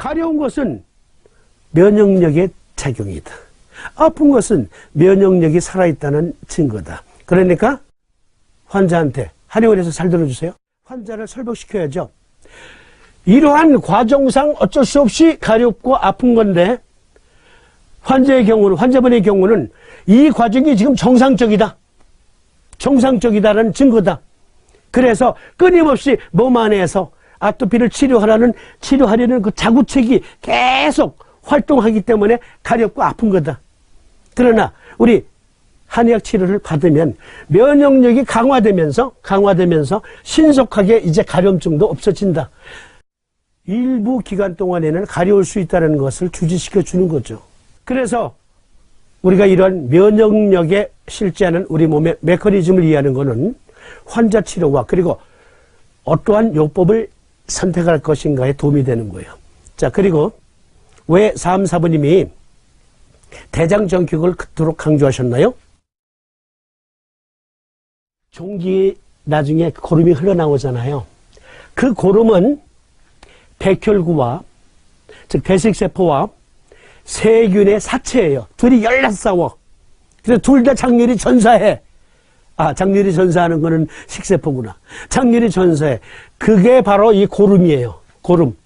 가려운 것은 면역력의 작용이다. 아픈 것은 면역력이 살아있다는 증거다. 그러니까 환자한테 한의원에서 잘 들어주세요. 환자를 설득시켜야죠. 이러한 과정상 어쩔 수 없이 가렵고 아픈 건데 환자분의 경우는 이 과정이 지금 정상적이다. 정상적이다라는 증거다. 그래서 끊임없이 몸 안에서 아토피를 치료하려는 그 자구책이 계속 활동하기 때문에 가렵고 아픈 거다. 그러나 우리 한의학 치료를 받으면 면역력이 강화되면서 신속하게 이제 가려움증도 없어진다. 일부 기간 동안에는 가려울 수 있다는 것을 주지시켜 주는 거죠. 그래서 우리가 이런 면역력에 실제하는 우리 몸의 메커니즘을 이해하는 것은 환자 치료와 그리고 어떠한 요법을 선택할 것인가에 도움이 되는 거예요. 자, 그리고 왜 4번님이 대장정격을 그토록 강조하셨나요? 종기 나중에 고름이 흘러나오잖아요. 그 고름은 백혈구와 즉 배식세포와 세균의 사체예요. 둘이 열나 싸워. 그래서 둘 다 장렬히 전사해. 장렬히 전사하는 거는 식세포구나. 장렬히 전사해. 그게 바로 이 고름이에요. 고름.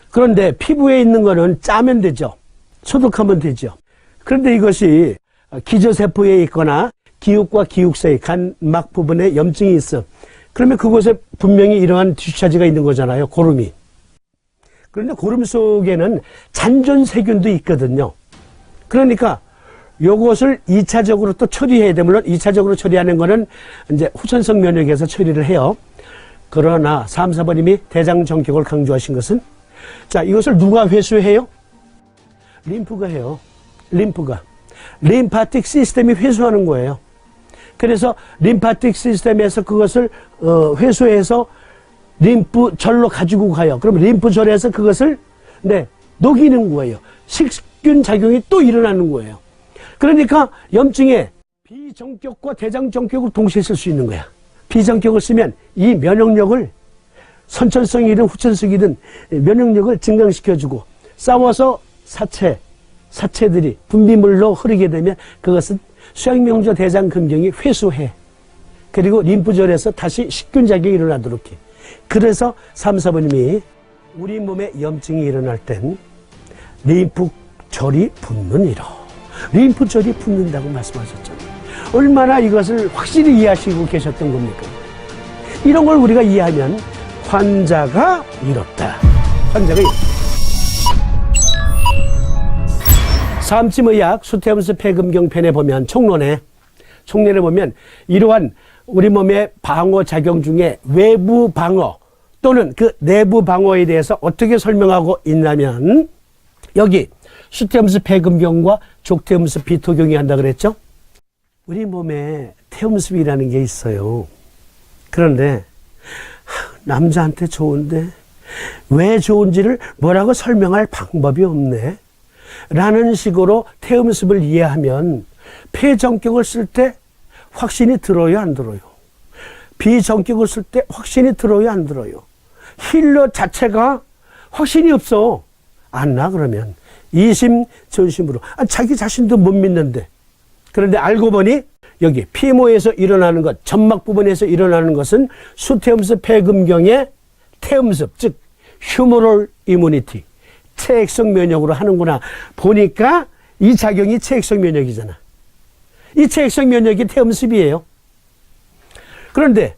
그런데 피부에 있는 거는 짜면 되죠. 소독하면 되죠. 그런데 이것이 기저세포에 있거나 기육과 기육 사이 간막 부분에 염증이 있어. 그러면 그곳에 분명히 이러한 디스차지가 있는 거잖아요. 고름이. 그런데 고름 속에는 잔존세균도 있거든요. 그러니까 요것을 2차적으로 또 처리해야 돼. 물론 2차적으로 처리하는 거는 이제 후천성 면역에서 처리를 해요. 그러나 4번님이 대장정격을 강조하신 것은 자, 이것을 누가 회수해요? 림프가 해요. 림프가. 림파틱 시스템이 회수하는 거예요. 그래서 림파틱 시스템에서 그것을 회수해서 림프절로 가지고 가요. 그럼 림프절에서 그것을 녹이는 거예요. 식균 작용이 또 일어나는 거예요. 그러니까 염증에 비정격과 대장정격을 동시에 쓸 수 있는 거야. 비정격을 쓰면 이 면역력을 선천성이든 후천성이든 면역력을 증강시켜주고 싸워서 사체들이 분비물로 흐르게 되면 그것은 수양명조 대장금경이 회수해. 그리고 림프절에서 다시 식균작용이 일어나도록 해. 그래서 4번님이 우리 몸에 염증이 일어날 땐 림프절이 붓느니라. 림프절이 붓는다고 말씀하셨잖아요. 얼마나 이것을 확실히 이해하시고 계셨던 겁니까? 이런 걸 우리가 이해하면 환자가 이롭다. 환자가 이롭다. 삼침의학 수태음수 폐금경편에 보면 총론에 보면 이러한 우리 몸의 방어 작용 중에 외부 방어 또는 그 내부 방어에 대해서 어떻게 설명하고 있냐면 여기 수태음수 폐금경과 족태음수 비토경이 한다 그랬죠? 우리 몸에 태음습이라는 게 있어요. 그런데 남자한테 좋은데 왜 좋은지를 뭐라고 설명할 방법이 없네 라는 식으로 태음습을 이해하면 폐정격을 쓸 때 확신이 들어요, 안 들어요? 비정격을 쓸 때 확신이 들어요, 안 들어요? 힐러 자체가 확신이 없어. 안 나, 그러면. 이심전심으로. 자기 자신도 못 믿는데. 그런데 알고 보니 여기 피모에서 일어나는 것, 점막 부분에서 일어나는 것은 수태음습 폐금경의 태음습, 즉 휴머럴 이뮤니티, 체액성 면역으로 하는구나. 보니까 이 작용이 체액성 면역이잖아. 이 체액성 면역이 태음습이에요. 그런데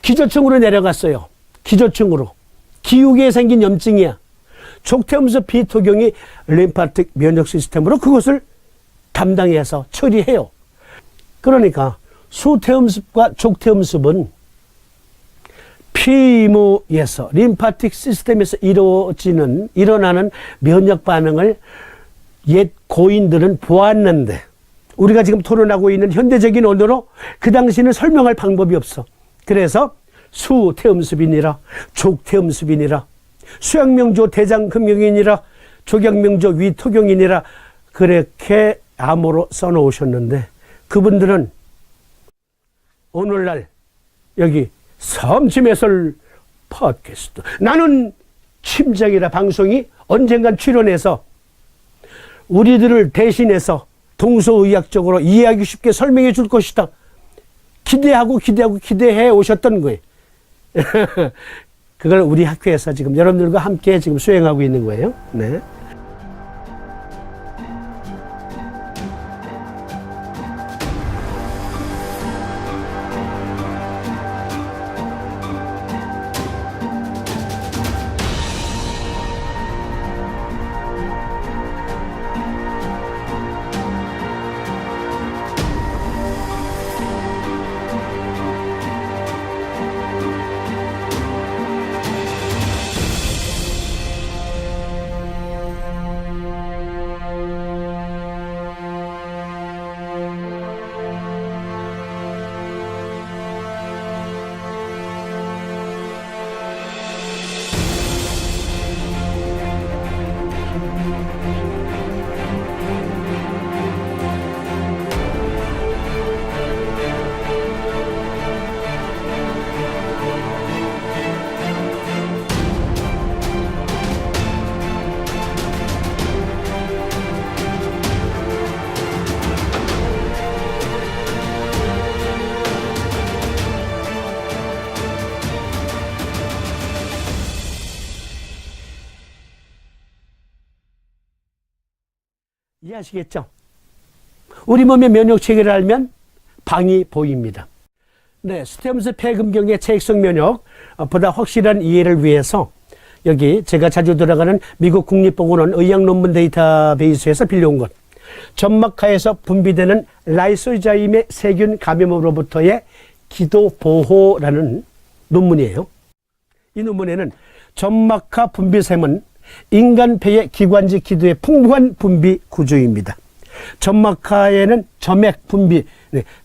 기저층으로 내려갔어요. 기저층으로. 기육에 생긴 염증이야. 족태음습 비토경이 림파틱 면역 시스템으로 그것을 담당해서 처리해요. 그러니까 수태음습과 족태음습은 피모에서 림파틱 시스템에서 일어나는 면역 반응을 옛 고인들은 보았는데 우리가 지금 토론하고 있는 현대적인 언어로 그 당시는 설명할 방법이 없어. 그래서 수태음습이니라 족태음습이니라 수양명조 대장금경이니라 조경명조 위토경이니라 그렇게 암호로 써놓으셨는데 그분들은 오늘날 여기 섬침해설 팟캐스트 나는 침장이나 방송이 언젠간 출연해서 우리들을 대신해서 동서의학적으로 이해하기 쉽게 설명해 줄 것이다. 기대해 오셨던 거예요. 그걸 우리 학교에서 지금 여러분들과 함께 지금 수행하고 있는 거예요. 네. 이해하시겠죠? 우리 몸의 면역 체계를 알면 방이 보입니다. 네, 스테무스 폐금경의 체액성 면역 보다 확실한 이해를 위해서 여기 제가 자주 들어가는 미국 국립보건원 의학 논문 데이터베이스에서 빌려온 것, 점막하에서 분비되는 라이소자임의 세균 감염으로부터의 기도 보호라는 논문이에요. 이 논문에는 점막하 분비샘은 인간 폐의 기관지 기도의 풍부한 분비 구조입니다. 점막하에는 점액 분비,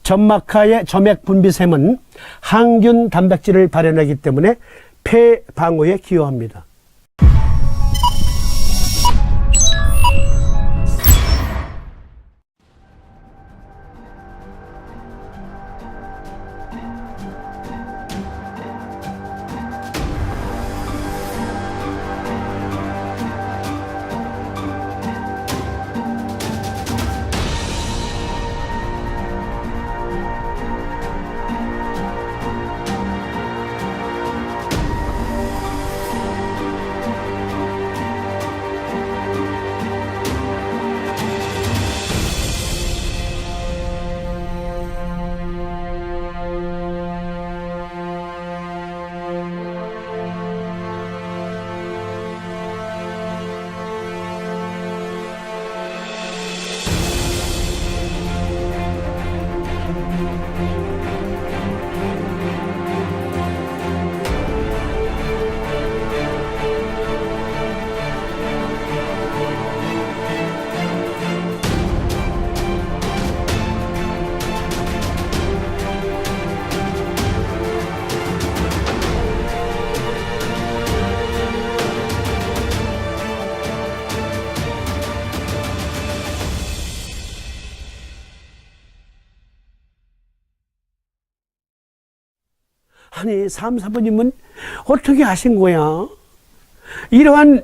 점막하의 점액 분비샘은 항균 단백질을 발현하기 때문에 폐 방어에 기여합니다. 아니, 사부님은 어떻게 하신 거야? 이러한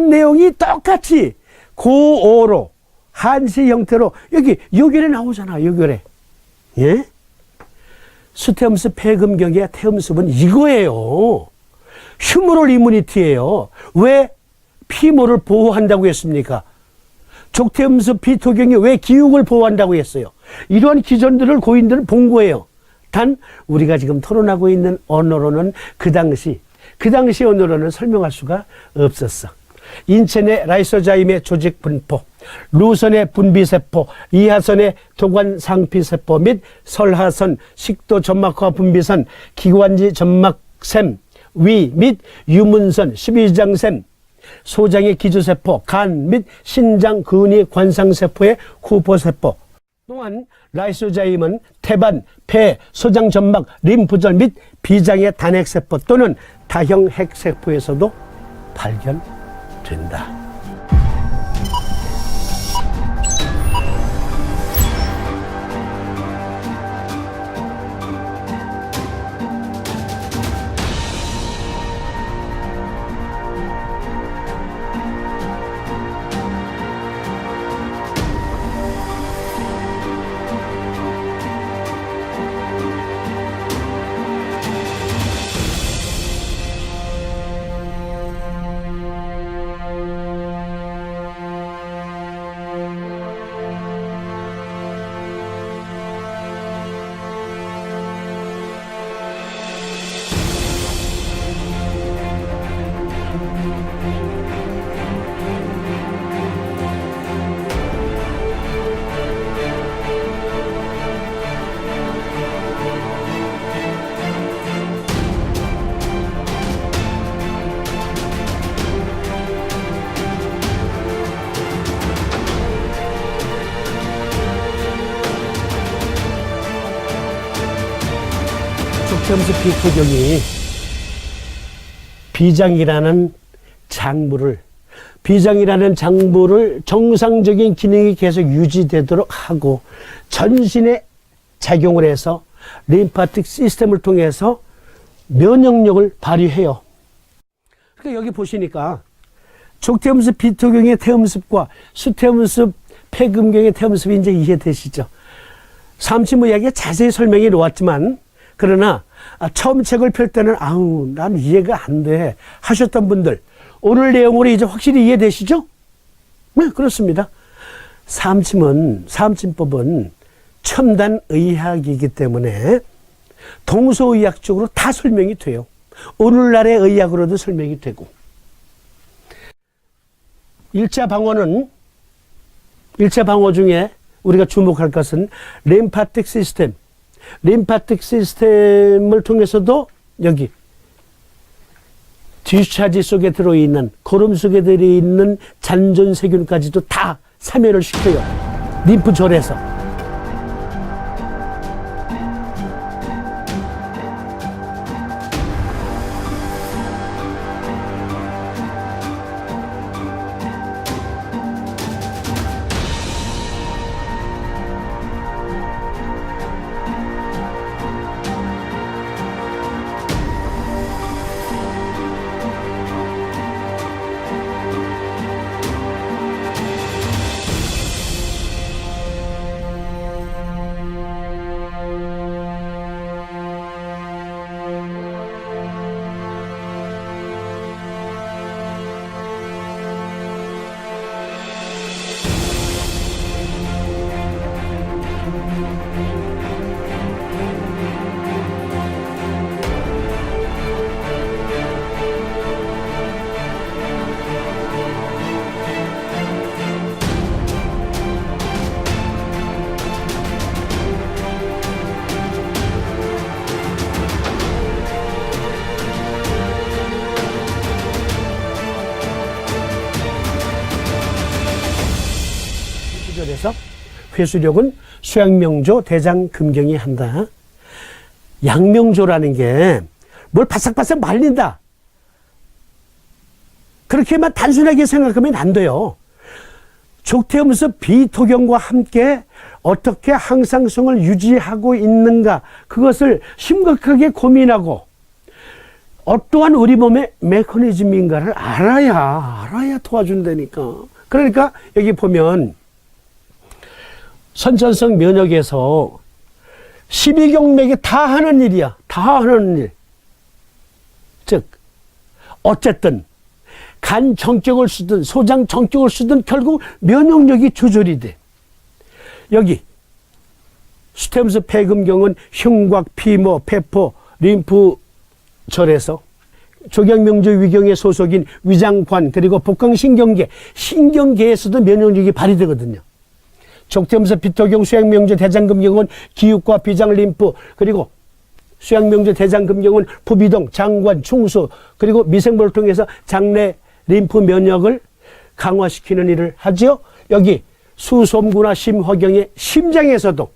내용이 똑같이 고어로 한시 형태로 여기 요결에 나오잖아. 요결에. 예? 스테무스 폐금경의 태음습은 이거예요. 휴머럴 이뮤니티예요. 왜 피모를 보호한다고 했습니까? 족태음습 비토경이 왜 기육을 보호한다고 했어요? 이러한 기전들을 고인들은 본 거예요. 단 우리가 지금 토론하고 있는 언어로는 그 당시 언어로는 설명할 수가 없었어. 인체 내 라이소자임의 조직 분포, 루선의 분비세포, 이하선의 도관상피세포 및 설하선, 식도 점막화 분비선, 기관지 점막샘, 위 및 유문선, 십이장샘, 소장의 기주세포, 간 및 신장 근위 관상세포의 후보세포, 또한 라이소자임은 태반, 폐, 소장 점막, 림프절 및 비장의 단핵세포 또는 다형 핵세포에서도 발견된다. 족태음수 비토경이 비장이라는 장부를 정상적인 기능이 계속 유지되도록 하고 전신에 작용을 해서 림파틱 시스템을 통해서 면역력을 발휘해요. 그러니까 여기 보시니까 족태음습 비토경의 태음습과 수태음습 폐금경의 태음습이 이제 이해되시죠? 삼치무이하게 자세히 설명해 놓았지만 그러나 처음 책을 펼 때는 난 이해가 안 돼 하셨던 분들 오늘 내용으로 이제 확실히 이해되시죠? 네, 그렇습니다. 삼침법은 첨단 의학이기 때문에 동서의학적으로 다 설명이 돼요. 오늘날의 의학으로도 설명이 되고 1차 방어 중에 우리가 주목할 것은 림파틱 시스템을 통해서도 여기 뒤차지 속에 들어있는 고름 속에 들어있는 잔존세균까지도 다 사멸을 시켜요. 림프절에서. 그래서 회수력은 수양명조, 대장금경이 한다. 양명조라는 게 뭘 바싹바싹 말린다. 그렇게만 단순하게 생각하면 안 돼요. 족태음습 비토경과 함께 어떻게 항상성을 유지하고 있는가 그것을 심각하게 고민하고 어떠한 우리 몸의 메커니즘인가를 알아야 도와준다니까. 그러니까 여기 보면 선천성 면역에서 12경맥이 다 하는 일이야. 다 하는 일. 즉 어쨌든 간 정격을 쓰든 소장 정격을 쓰든 결국 면역력이 조절이 돼. 여기 수태음습 폐금경은 흉곽, 피모, 폐포, 림프절에서 조경명조 위경의 소속인 위장관 그리고 신경계에서도 면역력이 발휘되거든요. 족태음습 비토경, 수양명조, 대장금경은 기육과 비장, 림프 그리고 수양명조, 대장금경은 부비동, 장관, 충수 그리고 미생물을 통해서 장내 림프 면역을 강화시키는 일을 하죠. 여기 수솜구나 심화경의 심장에서도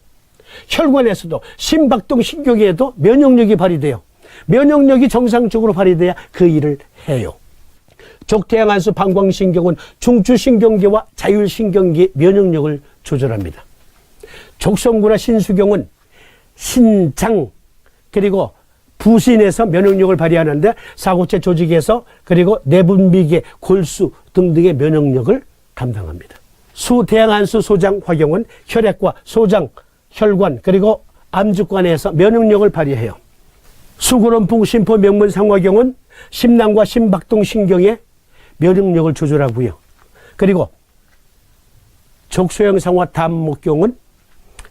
혈관에서도 심박동 신경계에도 면역력이 발휘돼요. 면역력이 정상적으로 발휘돼야 그 일을 해요. 족태양안수 방광신경은 중추신경계와 자율신경계의 면역력을 조절합니다. 족성구나 신수경은 신장 그리고 부신에서 면역력을 발휘하는데 사고체 조직에서 그리고 내분비계, 골수 등등의 면역력을 담당합니다. 수대양안수 소장 화경은 혈액과 소장, 혈관 그리고 암주관에서 면역력을 발휘해요. 수고름풍 심포 명문 상화경은 심낭과 심박동 신경의 면역력을 조절하고요. 그리고 족소형상화 담목경은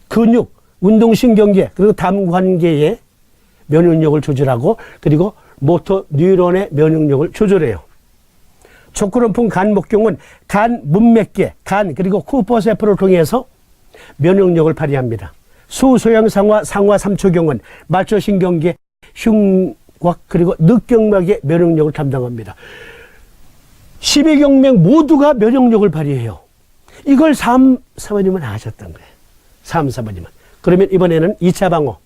근육, 운동신경계 그리고 담관계의 면역력을 조절하고 그리고 모터 뉴런의 면역력을 조절해요. 족구름풍 간목경은 간 문맥계, 간 그리고 쿠퍼세포를 통해서 면역력을 발휘합니다. 수소형상화 상화 삼초경은 마초신경계, 흉곽 그리고 늑경막의 면역력을 담당합니다. 12경맥 모두가 면역력을 발휘해요. 이걸 사모님은 아셨던 거예요. 사모님은. 그러면 이번에는 2차 방어.